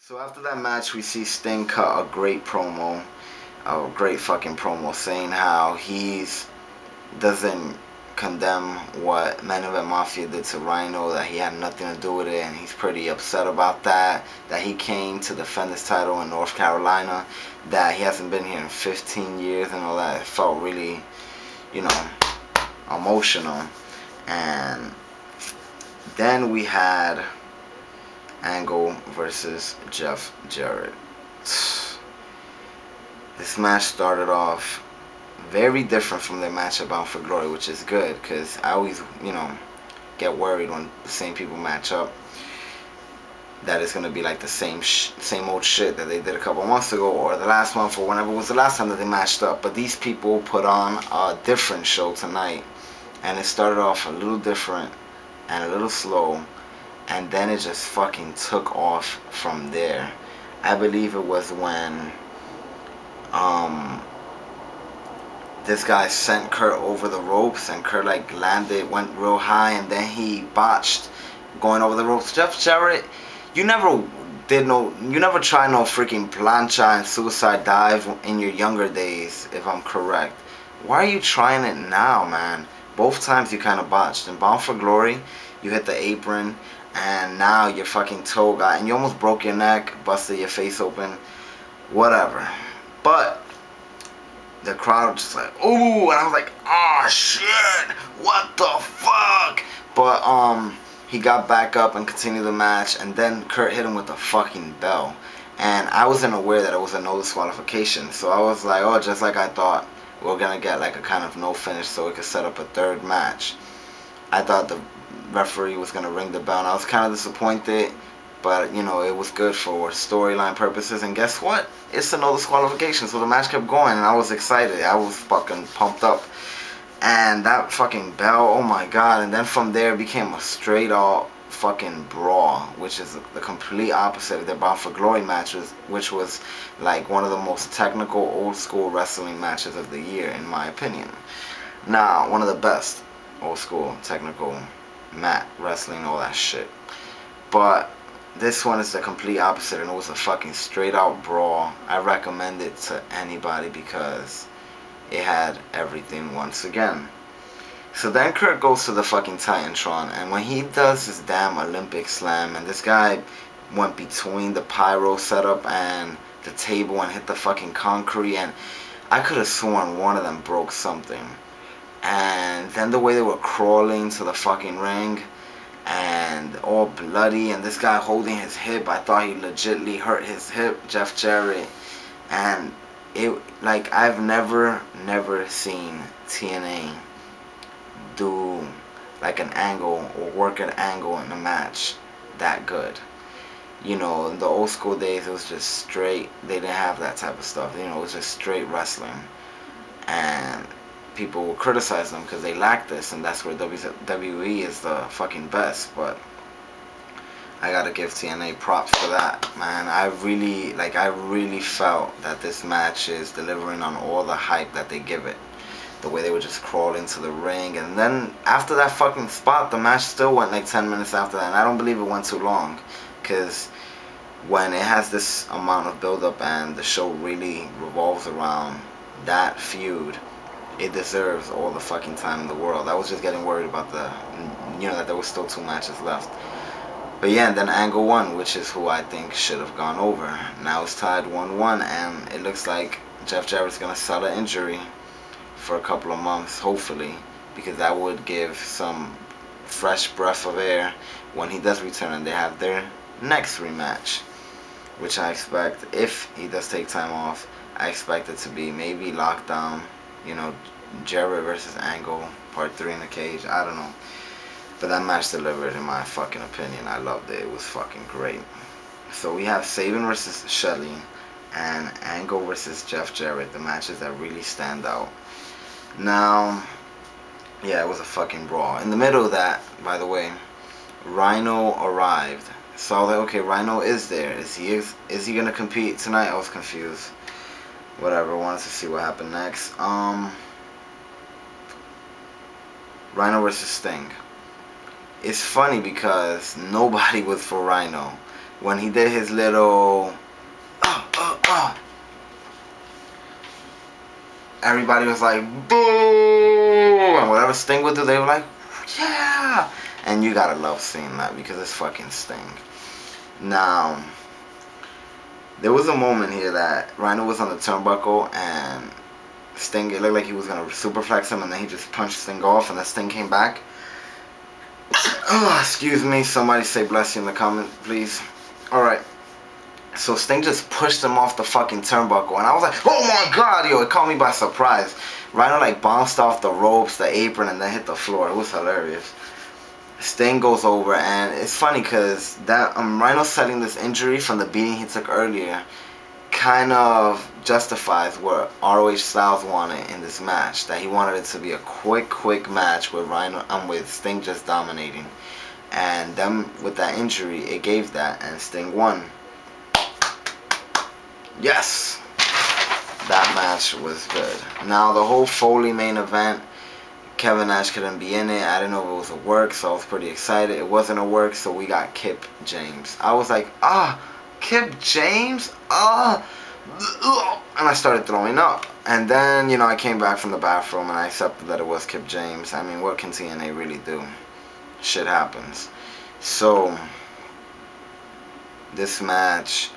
So after that match, we see Sting cut a great fucking promo, saying how he's doesn't condemn what Men Event Mafia did to Rhino, that he had nothing to do with it, and he's pretty upset about that. That he came to defend his title in North Carolina, that he hasn't been here in 15 years and all that. It felt really, you know, emotional. And then we had Angle versus Jeff Jarrett. This match started off very different from the match at Bound for Glory, which is good because I always, get worried when the same people match up that it's going to be like the same old shit that they did a couple months ago or the last month or whenever was the last time that they matched up. But these people put on a different show tonight, and it started off a little different and a little slow, and then it just fucking took off from there. I believe it was when this guy sent Kurt over the ropes, and Kurt like landed, went real high, and then he botched going over the ropes. Jeff Jarrett, you never tried no freaking plancha and suicide dive in your younger days, if I'm correct. Why are you trying it now, man? Both times you kind of botched. In Bound for Glory, you hit the apron, and now your fucking toe got, and you almost broke your neck, busted your face open, whatever. But the crowd was just like, ooh, and I was like, oh shit, what the fuck? But he got back up and continued the match, and then Kurt hit him with a fucking bell, and I wasn't aware that it was a no disqualification. So I was like, oh, just like I thought, we're gonna get like a kind of no finish so we could set up a third match. I thought the referee was gonna ring the bell, and I was kind of disappointed, but it was good for storyline purposes. And guess what? It's a no disqualification, so the match kept going, and I was excited. I was fucking pumped up. And that fucking bell, oh my god. And then from there it became a straight up fucking brawl, which is the complete opposite of their Bound for Glory matches, which was like one of the most technical old school wrestling matches of the year, in my opinion. Now, one of the best old school technical mat wrestling, all that shit. But this one is the complete opposite, and it was a fucking straight out brawl. I recommend it to anybody because it had everything once again. So then Kurt goes to the fucking Titantron, and when he does his damn Olympic slam, and this guy went between the pyro setup and the table and hit the fucking concrete, and I could have sworn one of them broke something. And then the way they were crawling to the fucking ring, and all bloody, and this guy holding his hip, I thought he legitly hurt his hip, Jeff Jarrett. And it, like, I've never seen TNA do like an angle or work an angle in a match that good. In the old school days, it was just straight, they didn't have that type of stuff. It was just straight wrestling, and people will criticize them because they lack this, and that's where WWE is the fucking best. But I gotta give TNA props for that, man. I really felt that this match is delivering on all the hype that they give it. The way they would just crawl into the ring, and then after that fucking spot, the match still went like 10 minutes after that, and I don't believe it went too long, because when it has this amount of build-up and the show really revolves around that feud, it deserves all the fucking time in the world. I was just getting worried about that there was still 2 matches left. But yeah, and then Angle won, which is who I think should have gone over. Now it's tied 1-1, and it looks like Jeff Jarrett's gonna sell an injury for a couple of months, hopefully, because that would give some fresh breath of air when he does return and they have their next rematch, which I expect, if he does take time off, I expect it to be maybe Lockdown, Jarrett versus Angle, part 3 in the cage. I don't know. But that match delivered, in my fucking opinion. I loved it. It was fucking great. So we have Sabin versus Shelley and Angle versus Jeff Jarrett, the matches that really stand out. Now, yeah, it was a fucking brawl. In the middle of that, by the way, Rhino arrived. So I was like, okay, Rhino is there. Is he gonna compete tonight? I was confused. Whatever, wanted to see what happened next. Rhino versus Sting. It's funny because nobody was for Rhino, when he did his little everybody was like, boo, and whatever Sting would do, they were like, yeah. And you gotta love seeing that because it's fucking Sting. Now, there was a moment here that Rhino was on the turnbuckle and Sting, it looked like he was gonna superflex him, and then he just punched Sting off, and then Sting came back. Oh, excuse me, somebody say bless you in the comment, please. Alright. So Sting just pushed him off the fucking turnbuckle, and I was like, oh my god, yo, it caught me by surprise. Rhino like bounced off the ropes, the apron, and then hit the floor. It was hilarious. Sting goes over, and it's funny because that Rhino setting this injury from the beating he took earlier kind of justifies what ROH Styles wanted in this match. That he wanted it to be a quick match with with Sting just dominating, and them with that injury, it gave that, and Sting won. Yes, that match was good. Now the whole Foley main event, Kevin Nash couldn't be in it. I didn't know if it was a work, so I was pretty excited. It wasn't a work, so we got Kip James. I was like, Kip James? And I started throwing up. And then, you know, I came back from the bathroom and I accepted that it was Kip James. I mean, what can TNA really do? Shit happens. So, this match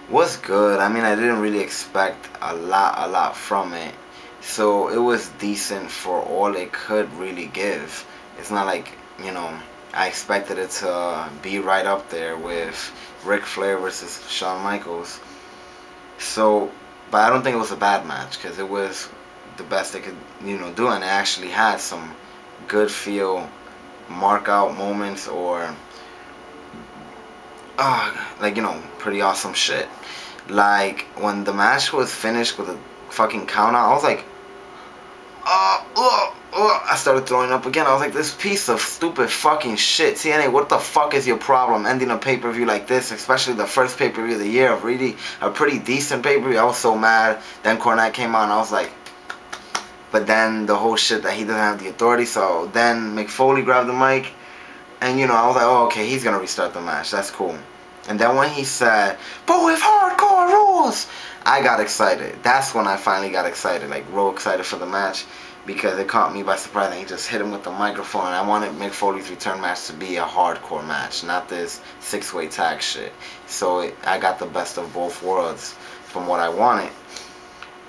was good. I mean, I didn't really expect a lot from it. So it was decent for all it could really give. It's not like, you know, I expected it to be right up there with Ric Flair versus Shawn Michaels. So, but I don't think it was a bad match because it was the best they could, you know, do, and it actually had some good feel, mark out moments, or like, you know, pretty awesome shit. Like when the match was finished with a fucking count out, I was like, I started throwing up again. I was like, this piece of stupid fucking shit. TNA, what the fuck is your problem ending a pay-per-view like this, especially the first pay-per-view of the year, a pretty decent pay-per-view. I was so mad. Then Cornette came out and I was like, but then the whole shit that he doesn't have the authority. So then Mick Foley grabbed the mic, and you know, I was like, oh, okay, he's gonna restart the match. That's cool. And then when he said, but with hardcore rules, I got excited. That's when I finally got excited, like real excited for the match, because it caught me by surprise and he just hit him with the microphone. And I wanted Mick Foley's return match to be a hardcore match, not this 6-way tag shit. So I got the best of both worlds from what I wanted.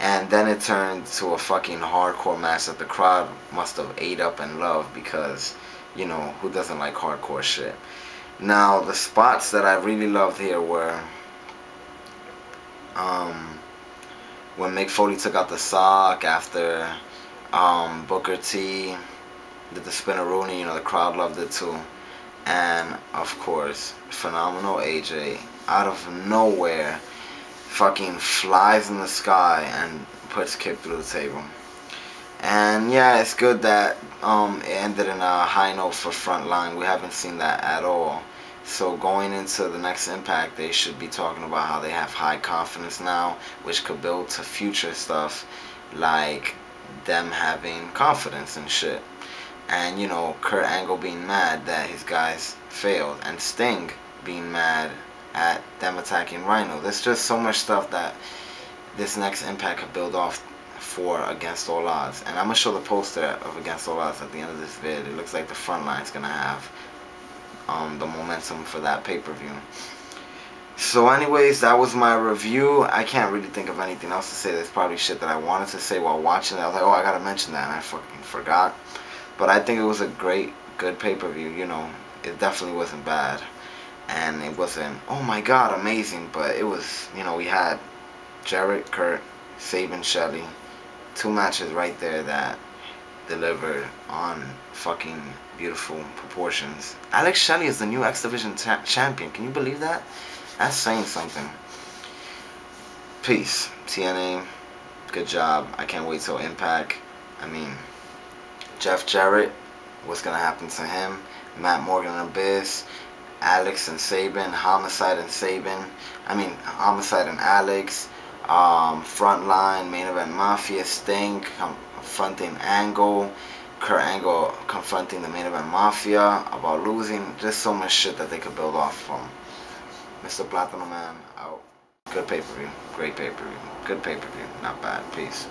And then it turned to a fucking hardcore match that the crowd must have ate up and loved, because, you know, who doesn't like hardcore shit? Now, the spots that I really loved here were when Mick Foley took out the sock after Booker T did the spinneroonie. You know, the crowd loved it too. And, of course, phenomenal AJ out of nowhere fucking flies in the sky and puts Kip through the table. And yeah, it's good that it ended in a high note for Frontline. We haven't seen that at all. So going into the next Impact, they should be talking about how they have high confidence now, which could build to future stuff, like them having confidence and shit. And, you know, Kurt Angle being mad that his guys failed, and Sting being mad at them attacking Rhino. There's just so much stuff that this next Impact could build off for Against All Odds. And I'm going to show the poster of Against All Odds at the end of this vid. It looks like the Frontline's going to have the momentum for that pay-per-view. So anyways, that was my review. I can't really think of anything else to say. There's probably shit that I wanted to say while watching it. I was like, oh, I gotta mention that, and I fucking forgot. But I think it was a good pay-per-view. You know, it definitely wasn't bad. And it wasn't, oh my god, amazing. But it was, you know, we had Jarrett, Kurt, Sabin, Shelley. 2 matches right there that delivered on fucking beautiful proportions. Alex Shelley is the new X Division champion. Can you believe that? That's saying something. Peace. TNA, good job. I can't wait till Impact. I mean, Jeff Jarrett, what's going to happen to him? Matt Morgan and Abyss, Alex and Sabin, Homicide and Sabin. I mean, Homicide and Alex. Frontline, Main Event Mafia, Sting confronting Angle, Kurt Angle confronting the Main Event Mafia about losing. Just so much shit that they could build off from. Mr. Platinum Man out. Good pay-per-view. Great pay-per-view. Good pay-per-view. Not bad. Peace.